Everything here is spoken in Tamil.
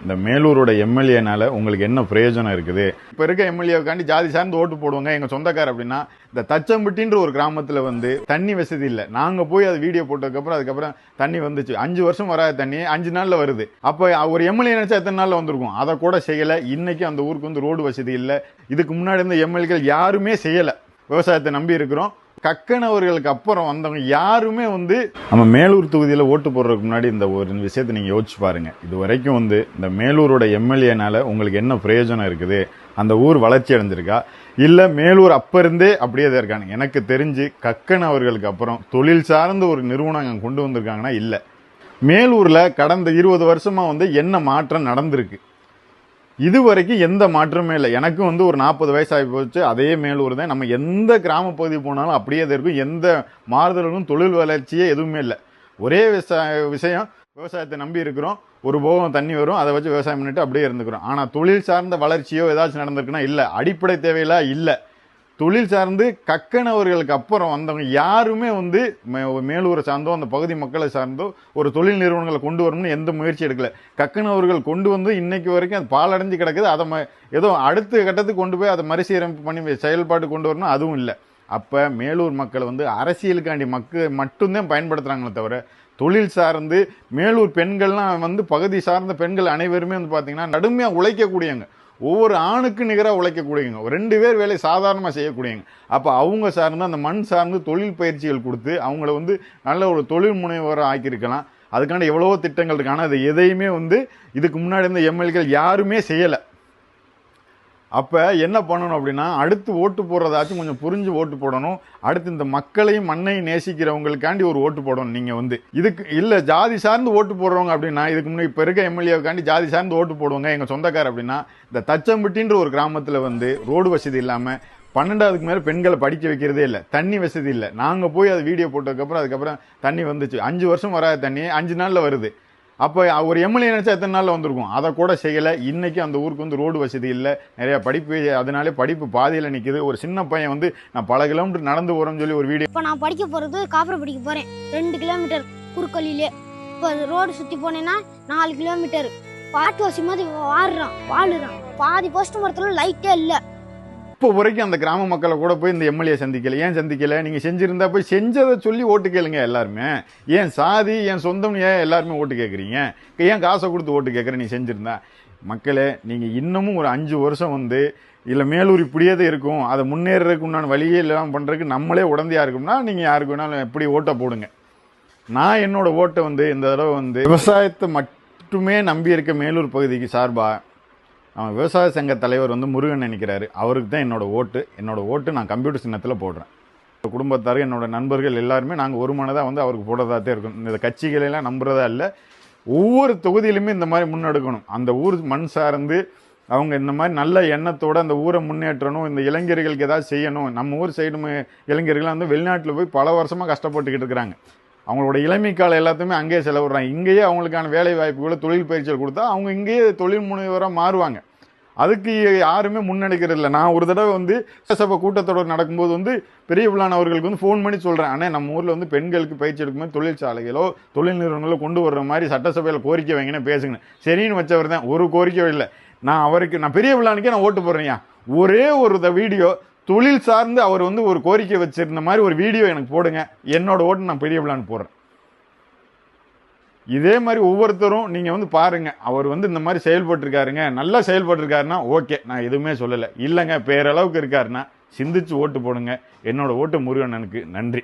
இந்த மேலூரோட எம்எல்ஏனால உங்களுக்கு என்ன பிரயோஜனம் இருக்குது? இப்போ இருக்க எம்எல்ஏவுக்காண்டி ஜாதி சார்ந்து ஓட்டு போடுவாங்க எங்க சொந்தக்கார் அப்படின்னா, இந்த தச்சம்பட்டின்ற ஒரு கிராமத்துல தண்ணி வசதி இல்லை. நாங்க போய் அது வீடியோ போட்டதுக்கப்புறம் அதுக்கப்புறம் தண்ணி வந்துச்சு. 5 வருஷம் வராத தண்ணி 5 நாள்ல வருது. அப்ப ஒரு எம்எல்ஏ நினைச்சா எத்தனை நாள்ல வந்திருக்கும்? அதை கூட செய்யல. இன்னைக்கு அந்த ஊருக்கு ரோடு வசதி இல்லை. இதுக்கு முன்னாடி இருந்த எம்எல்ஏக்கள் யாருமே செய்யல. விவசாயத்தை நம்பி இருக்கிறோம். கக்கன் அவர்களுக்கு அப்புறம் வந்தவங்க யாருமே நம்ம மேலூர் தொகுதியில் ஓட்டு போடுறதுக்கு முன்னாடி இந்த ஒரு விஷயத்தை நீங்க யோசிச்சு பாருங்க. இது வரைக்கும் இந்த மேலூரோட எம்எல்ஏனால உங்களுக்கு என்ன பிரயோஜனம் இருக்குது? அந்த ஊர் வளர்ச்சி அடைஞ்சிருக்கா, இல்ல மேலூர் அப்ப இருந்தே அப்படியே தான் இருக்காங்க? எனக்கு தெரிஞ்சு கக்கன் அவர்களுக்கு அப்புறம் தொழில் சார்ந்த ஒரு நிறுவனம் கொண்டு வந்திருக்காங்கன்னா இல்ல. மேலூர்ல கடந்த 20 வருஷமா என்ன மாற்றம் நடந்திருக்கு? இதுவரைக்கும் எந்த மாற்றமே இல்லை. எனக்கும் ஒரு 40 வயசு ஆகி போச்சு. அதே மேலூர் தான். நம்ம எந்த கிராம பகுதி போனாலும் அப்படியே தான் இருக்கும். எந்த மாறுதலும் தொழில் வளர்ச்சியே எதுவுமே இல்லை. ஒரே விஷயம், விவசாயத்தை நம்பி இருக்கிறோம். ஒரு போகம் தண்ணி வரும், அதை வச்சு விவசாயம் பண்ணிட்டு அப்படியே இருந்துக்கிறோம். ஆனா தொழில் சார்ந்த வளர்ச்சியோ ஏதாச்சும் நடந்திருக்குன்னா இல்ல. அடிப்படை தேவையெல்லாம் இல்ல. தொழில் சார்ந்து கக்கன் அவர்களுக்கு அப்புறம் வந்தவங்க யாருமே மேலூரை சார்ந்தோ அந்த பகுதி மக்களை சார்ந்தோ ஒரு தொழில் நிறுவனங்களை கொண்டு வரணும்னு எந்த முயற்சி எடுக்கல. கக்கன் அவர்கள் கொண்டு இன்னைக்கு வரைக்கும் அது பாலடைஞ்சு கிடக்குது. அதை ஏதோ அடுத்த கட்டத்துக்கு கொண்டு போய் அதை மறுசீரமைப்பு பண்ணி செயல்பாடு கொண்டு வரணும், அதுவும் இல்லை. அப்ப மேலூர் மக்கள் அரசியலுக்காண்டி மட்டும்தான் பயன்படுத்துறாங்களே தவிர தொழில் சார்ந்து மேலூர் பெண்கள்லாம் பகுதி சார்ந்த பெண்கள் அனைவருமே பாத்தீங்கன்னா கடுமையா உழைக்கக்கூடியவங்க. ஒவ்வொரு ஆணுக்கு நிகராக உழைக்கக்கூடியவங்க. 2 பேர் வேலை சாதாரணமாக செய்யக்கூடியவங்க. அப்போ அவங்க சார்ந்து அந்த மண் சார்ந்து தொழில் பயிற்சிகள் கொடுத்து அவங்கள நல்ல ஒரு தொழில் முனைவராக ஆக்கியிருக்கலாம். அதுக்கான எவ்வளவோ திட்டங்கள் இருக்கு. ஆனால் அது எதையுமே இதுக்கு முன்னாடி இருந்த எம்எல்ஏக்கள் யாருமே செய்யலை. அப்போ என்ன பண்ணணும் அப்படின்னா, அடுத்து ஓட்டு போடுறதாச்சும் கொஞ்சம் புரிஞ்சு ஓட்டு போடணும். அடுத்து இந்த மக்களையும் மண்ணையும் நேசிக்கிறவங்களுக்காண்டி ஒரு ஓட்டு போடணும். நீங்கள் இதுக்கு இல்லை ஜாதி சார்ந்து ஓட்டு போடுறவங்க அப்படின்னா, இதுக்கு முன்னாடி இப்போ இருக்க எம்எல்ஏவுக்காண்டி ஜாதி சார்ந்து ஓட்டு போடுவாங்க எங்கள் சொந்தக்கார் அப்படின்னா, இந்த தச்சம்பட்டின்ற ஒரு கிராமத்தில் ரோடு வசதி இல்லாமல் 12வதுக்கு மேலே பெண்களை படிக்க வைக்கிறதே இல்லை. தண்ணி வசதி இல்லை. நாங்கள் போய் அது வீடியோ போட்டதுக்கப்புறம் அதுக்கப்புறம் தண்ணி வந்துச்சு. 5 வருஷம் வராத தண்ணி 5 நாளில் வருது. அப்போ ஒரு எம்எல்ஏ நினைச்சா எத்தனை நாள்ல வந்திருக்கும்? அதை கூட செய்யல. இன்னைக்கு அந்த ஊருக்கு ரோடு வசதி இல்லை, நிறைய படிப்பு, அதனாலே படிப்பு பாதியில் நிற்குது. ஒரு சின்ன பையன் நான் பல கிலோமீட்டர் நடந்து போறேன்னு சொல்லி ஒரு வீடியோ. இப்போ நான் படிக்க போறது காப்பரை படிக்க போறேன். 2 கிலோமீட்டர் குறுக்கலிலே. இப்போ ரோடு சுத்தி போனேன்னா 4 கிலோமீட்டர். பாட்டு வாசி மாதிரி வாழுறான். பாதி போஸ்ட் மரத்துல லைட்டே இல்லை. இப்போ வரைக்கும் அந்த கிராம மக்களை கூட போய் இந்த எம்எல்ஏ சந்திக்கல. ஏன் சந்திக்கல? நீங்க செஞ்சிருந்தா போய் செஞ்சதை சொல்லி ஓட்டு கேளுங்க எல்லாருமே. ஏன் சாதி, ஏன் சொந்தம், ஏன் எல்லாருமே ஓட்டு கேட்குறீங்க? ஏன் காசை கொடுத்து ஓட்டு கேட்குற? நீ செஞ்சிருந்தா மக்களே, நீங்க இன்னமும் ஒரு 5 வருஷம் இல்லை மேலூர் இப்படியே தான் இருக்கும், அதை முன்னேறதுக்கு உண்டான வழியே இல்லாமல் பண்றதுக்கு நம்மளே உடந்தையா இருக்கும்னா நீங்க யாருக்கு வேணாலும் எப்படி ஓட்டை போடுங்க. நான் என்னோட ஓட்டை இந்த தடவை விவசாயத்தை மட்டுமே நம்பி இருக்க மேலூர் பகுதிக்கு சார்பா அவன் விவசாய சங்க தலைவர் முருகன் நினைக்கிறாரு. அவருக்கு தான் என்னோட ஓட்டு நான் கம்ப்யூட்டர் சின்னத்தில் போடுறேன். குடும்பத்தார், என்னோட நண்பர்கள் எல்லாருமே நாங்கள் ஒரு மனதாக அவருக்கு போடுறதா தான் இருக்கும். இந்த கட்சிகளெல்லாம் நம்புறதா இல்லை. ஒவ்வொரு தொகுதியிலுமே இந்த மாதிரி முன்னெடுக்கணும். அந்த ஊர் மண் சார்ந்து அவங்க இந்த மாதிரி நல்ல எண்ணத்தோடு அந்த ஊரை முன்னேற்றணும். இந்த இளைஞர்களுக்கு ஏதாவது செய்யணும். நம்ம ஊர் சைடு இளைஞர்கள் வெளிநாட்டில் போய் பல வருஷமாக கஷ்டப்பட்டுக்கிட்டு இருக்கிறாங்க. அவங்களோட இளமை காலம் எல்லாத்தையுமே அங்கேயே செலவிடுறாங்க. இங்கேயே அவங்களுக்கான வேலை வாய்ப்புகளை தொழில் பயிற்சிகள் கொடுத்தா அவங்க இங்கேயே தொழில் முனைவராக மாறுவாங்க. அதுக்கு யாருமே முன்னெடுக்கிறது இல்லை. நான் ஒரு தடவை சபை கூட்டத்தொடர் நடக்கும்போது பெரிய பிள்ளான அவர்களுக்கு ஃபோன் பண்ணி சொல்கிறேன், அண்ணே நம்ம ஊரில் பெண்களுக்கு பயிற்சி எடுக்கும்போது தொழிற்சாலைகளோ தொழில் நிறுவனங்களோ கொண்டு வர்ற மாதிரி சட்டசபையில் கோரிக்கை வைங்கன்னு பேசுங்க. சரின்னு வச்சவர் தான். ஒரு கோரிக்கை இல்லை. நான் பெரிய பிள்ளானுக்கே நான் ஓட்டு போடுறேன். ஒரே ஒரு வீடியோ தொழில் சார்ந்து அவர் ஒரு கோரிக்கை வச்சிருந்த மாதிரி ஒரு வீடியோ எனக்கு போடுங்க. என்னோட ஓட்டு நான் பெரிய பிளான் போடுறேன். இதே மாதிரி ஒவ்வொருத்தரும் நீங்க பாருங்க. அவர் இந்த மாதிரி செயல்பட்டு நல்லா செயல்பட்டு ஓகே, நான் எதுவுமே சொல்லலை. இல்லைங்க பேரளவுக்கு இருக்காருன்னா சிந்திச்சு ஓட்டு போடுங்க. என்னோட ஓட்டு முருகனனுக்கு. நன்றி.